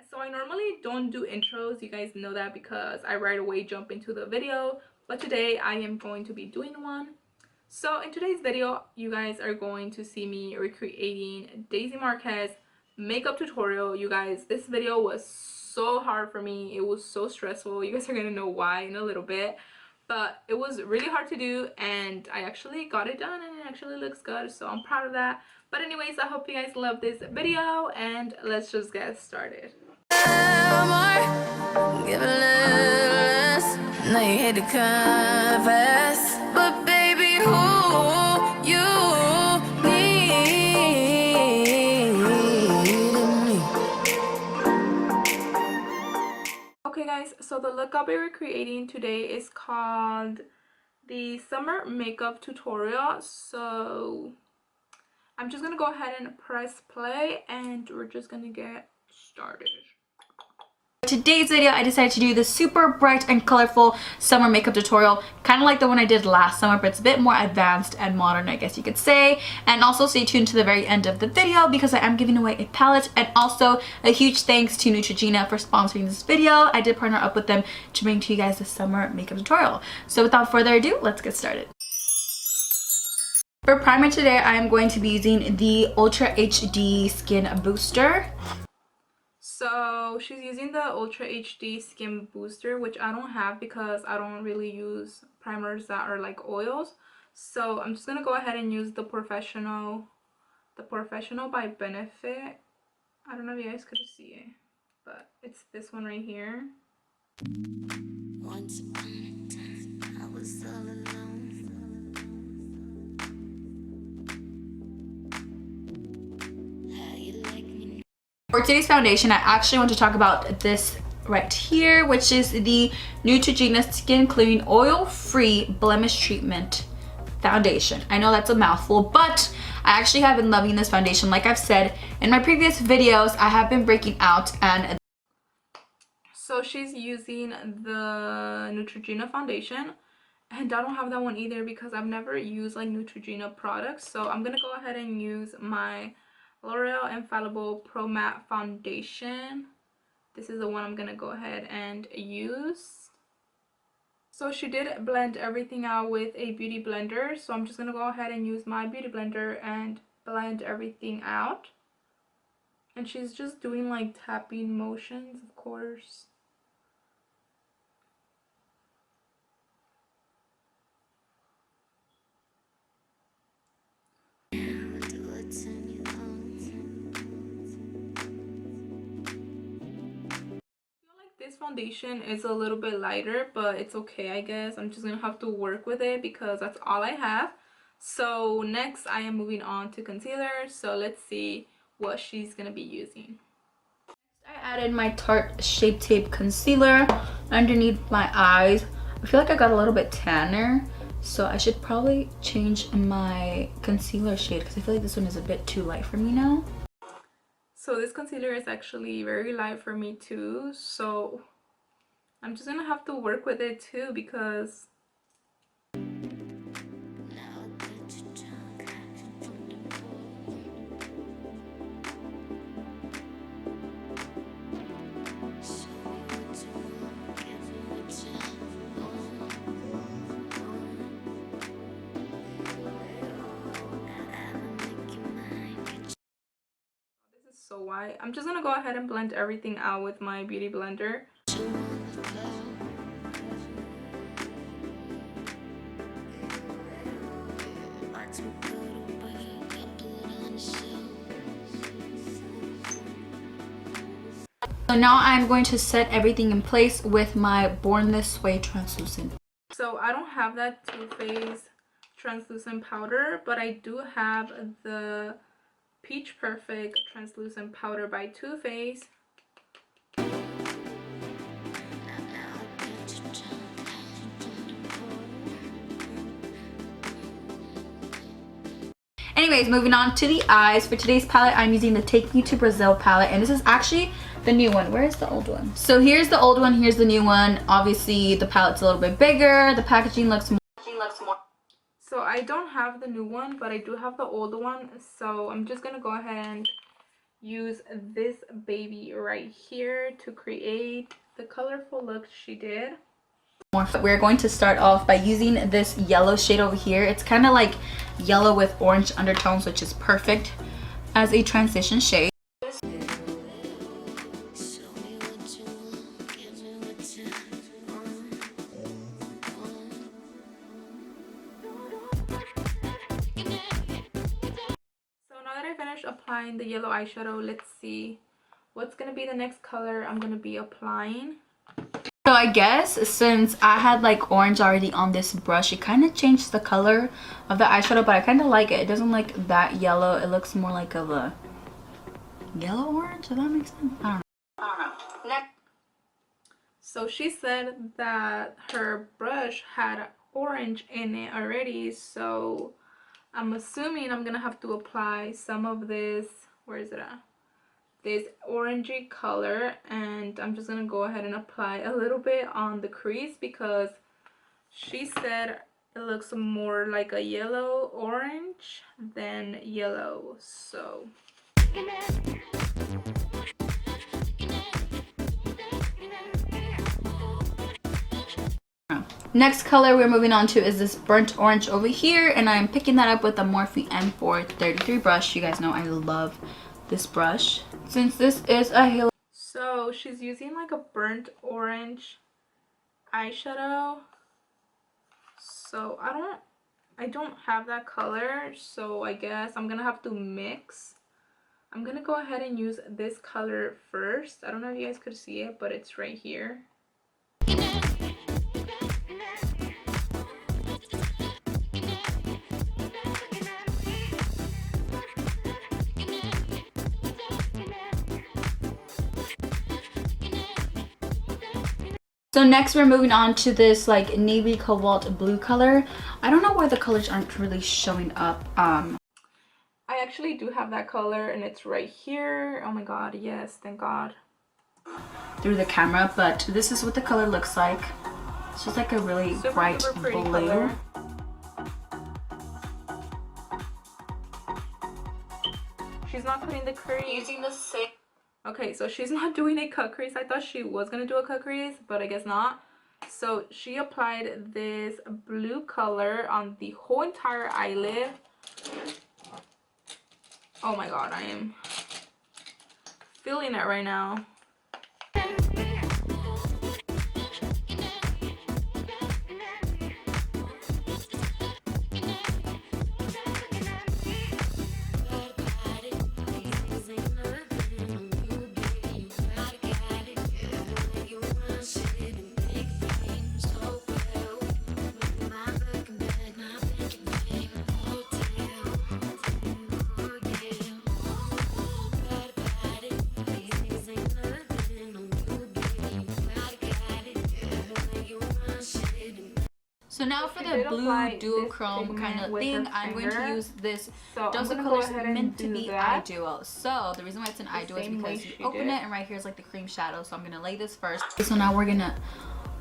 So I normally don't do intros, you guys know that, because I right away jump into the video, but today I am going to be doing one. So in today's video, you guys are going to see me recreating Daisy Marquez makeup tutorial. You guys, this video was so hard for me. It was so stressful. You guys are gonna know why in a little bit, but it was really hard to do, and I actually got it done, and it actually looks good, so I'm proud of that. But anyways, I hope you guys love this video, and let's just get started. Give a little less. Now you hate to confess, but baby, who you need me. Okay guys, so the look I'll be recreating today is called the summer makeup tutorial. So I'm just gonna go ahead and press play and we're just gonna get started. Today's video, I decided to do the super bright and colorful summer makeup tutorial, kind of like the one I did last summer, but it's a bit more advanced and modern, I guess you could say. And also stay tuned to the very end of the video because I am giving away a palette, and also a huge thanks to Neutrogena for sponsoring this video. I did partner up with them to bring to you guys the summer makeup tutorial. So without further ado, let's get started. For primer today, I am going to be using the Ultra HD Skin Booster. So she's using the Ultra HD Skin Booster, which I don't have because I don't really use primers that are like oils. So I'm just gonna go ahead and use the Professional by Benefit. I don't know if you guys could see it, but it's this one right here. Once upon a time, I was all alone. For today's foundation, I actually want to talk about this right here, which is the Neutrogena Skin Clearing Oil-Free Blemish Treatment Foundation. I know that's a mouthful, but I actually have been loving this foundation. Like I've said in my previous videos, I have been breaking out, and so she's using the Neutrogena foundation, and I don't have that one either because I've never used like Neutrogena products. So I'm gonna go ahead and use my L'Oreal Infallible Pro Matte Foundation. This is the one I'm gonna go ahead and use. So she did blend everything out with a beauty blender, so I'm just gonna go ahead and use my beauty blender and blend everything out. And she's just doing like tapping motions, of course. This foundation is a little bit lighter, but it's okay, I guess. I'm just gonna have to work with it because that's all I have. So next I am moving on to concealer, so let's see what she's gonna be using. I added my Tarte Shape Tape concealer underneath my eyes. I feel like I got a little bit tanner, so I should probably change my concealer shade because I feel like this one is a bit too light for me now. So this concealer is actually very light for me too, so I'm just gonna have to work with it too because so white. I'm just gonna go ahead and blend everything out with my beauty blender. So now I'm going to set everything in place with my Born This Way translucent. So I don't have that Too Faced translucent powder, but I do have the Peach Perfect translucent powder by Too Faced. Anyways, moving on to the eyes. For today's palette, I'm using the Take Me to Brazil palette, and this is actually the new one. Where is the old one? So here's the old one, here's the new one. Obviously the palette's a little bit bigger, the packaging looks more. So I don't have the new one, but I do have the old one, so I'm just gonna go ahead and use this baby right here to create the colorful look she did. We're going to start off by using this yellow shade over here. It's kind of like yellow with orange undertones, which is perfect as a transition shade. Applying the yellow eyeshadow, let's see what's gonna be the next color I'm gonna be applying. So I guess since I had like orange already on this brush, it kind of changed the color of the eyeshadow, but I kind of like it. It doesn't look that yellow. It looks more like of a yellow orange, if that makes sense. I don't know. Next. So she said that her brush had orange in it already, so I'm assuming I'm gonna have to apply some of this, where is it at? This orangey color, and I'm just gonna go ahead and apply a little bit on the crease because she said it looks more like a yellow orange than yellow. So next color we're moving on to is this burnt orange over here, and I'm picking that up with the Morphe M433 brush. You guys know I love this brush. Since this is a halo, so she's using like a burnt orange eyeshadow. So I don't have that color, so I guess I'm gonna have to mix. I'm gonna go ahead and use this color first. I don't know if you guys could see it, but it's right here. So next we're moving on to this like navy cobalt blue color. I don't know why the colors aren't really showing up. I actually do have that color and it's right here. Oh my god, yes, thank god. Through the camera, but this is what the color looks like. It's just like a really bright blue. Color. She's not putting the crease. Using the same. Okay, so she's not doing a cut crease. I thought she was gonna do a cut crease, but I guess not. So she applied this blue color on the whole entire eyelid. Oh my god, I am feeling it right now. So now for the blue duochrome kind of thing, I'm going to use this Jocy Colors meant to be eye duo. So the reason why it's an eye duo is because you open it and right here is like the cream shadow. So I'm going to lay this first. So now we're going to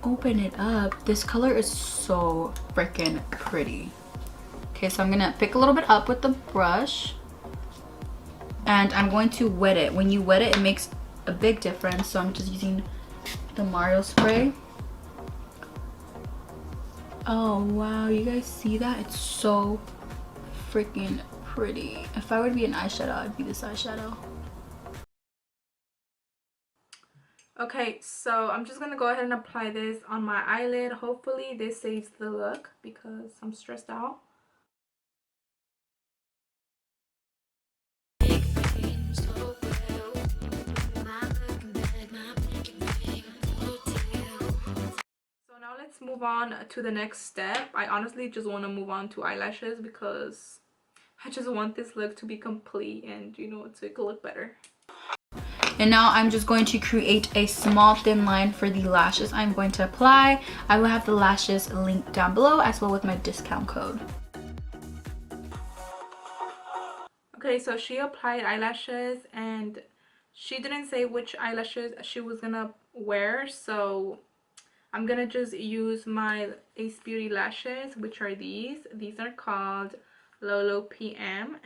open it up. This color is so freaking pretty. Okay, so I'm going to pick a little bit up with the brush. And I'm going to wet it. When you wet it, it makes a big difference. So I'm just using the Mario spray. Oh wow, you guys see that? It's so freaking pretty. If I would be an eyeshadow, I'd be this eyeshadow. Okay, so I'm just gonna go ahead and apply this on my eyelid. Hopefully this saves the look because I'm stressed out. Now let's move on to the next step. I honestly just want to move on to eyelashes because I just want this look to be complete and, you know, to look better. And now I'm just going to create a small thin line for the lashes I'm going to apply. I will have the lashes linked down below as well with my discount code. Okay, so she applied eyelashes and she didn't say which eyelashes she was gonna wear, so I'm gonna just use my Ace Beauty lashes, which are these. These are called Lolo PM.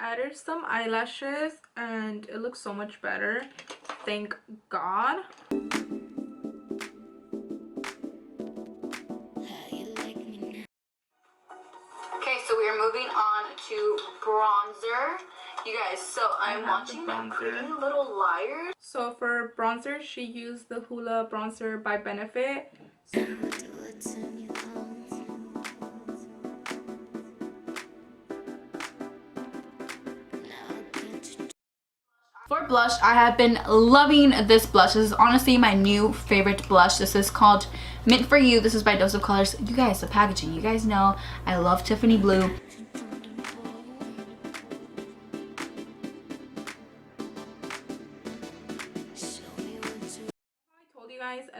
added some eyelashes and it looks so much better. Thank God. Okay, so we are moving on to bronzer. You guys, so I'm watching Pretty Little Liars. So for bronzer, she used the Hoola bronzer by Benefit. For blush, I have been loving this blush. This is honestly my new favorite blush. This is called Mint For You. This is by Dose of Colors. You guys, the packaging, you guys know I love Tiffany blue.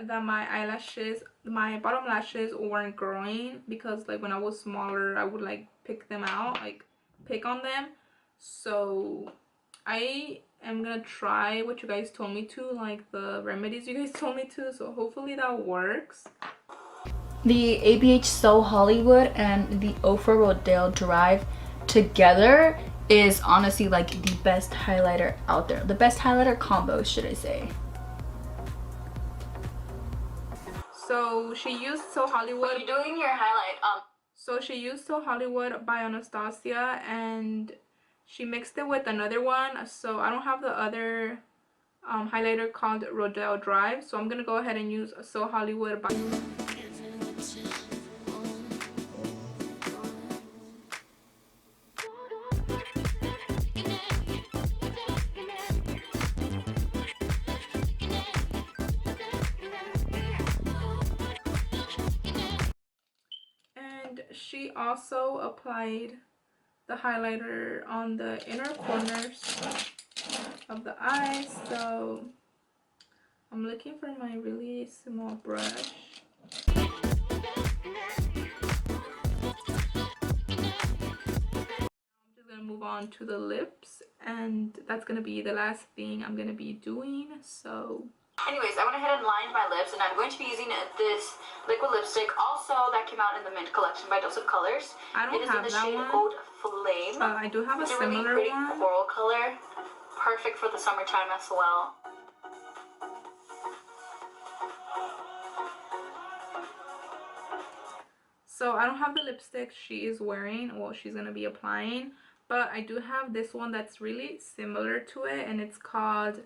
That my eyelashes, my bottom lashes weren't growing because like when I was smaller I would like pick them out, like pick on them. So I am gonna try what you guys told me to, like the remedies you guys told me to, so hopefully that works. The ABH So Hollywood and the Ofra Rodale Drive together is honestly like the best highlighter out there, the best highlighter combo, should I say. So she used So Hollywood. What are you doing your highlight? So she used So Hollywood by Anastasia and she mixed it with another one. So I don't have the other highlighter called Rodale Drive. So I'm gonna go ahead and use So Hollywood by. She also applied the highlighter on the inner corners of the eyes, so I'm looking for my really small brush. I'm just gonna move on to the lips, and that's gonna be the last thing I'm gonna be doing. So anyways, I went ahead and lined my lips, and I'm going to be using this liquid lipstick, also that came out in the Mint collection by Dose of Colors. I don't have that one. It is in the shade Old Flame. I do have a similar one. It's a really pretty coral color, perfect for the summertime as well. So I don't have the lipstick she is wearing, well, she's gonna be applying, but I do have this one that's really similar to it, and it's called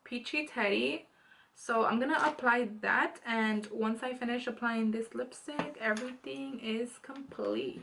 Peachy Teddy. So I'm gonna apply that, and once I finish applying this lipstick, everything is complete.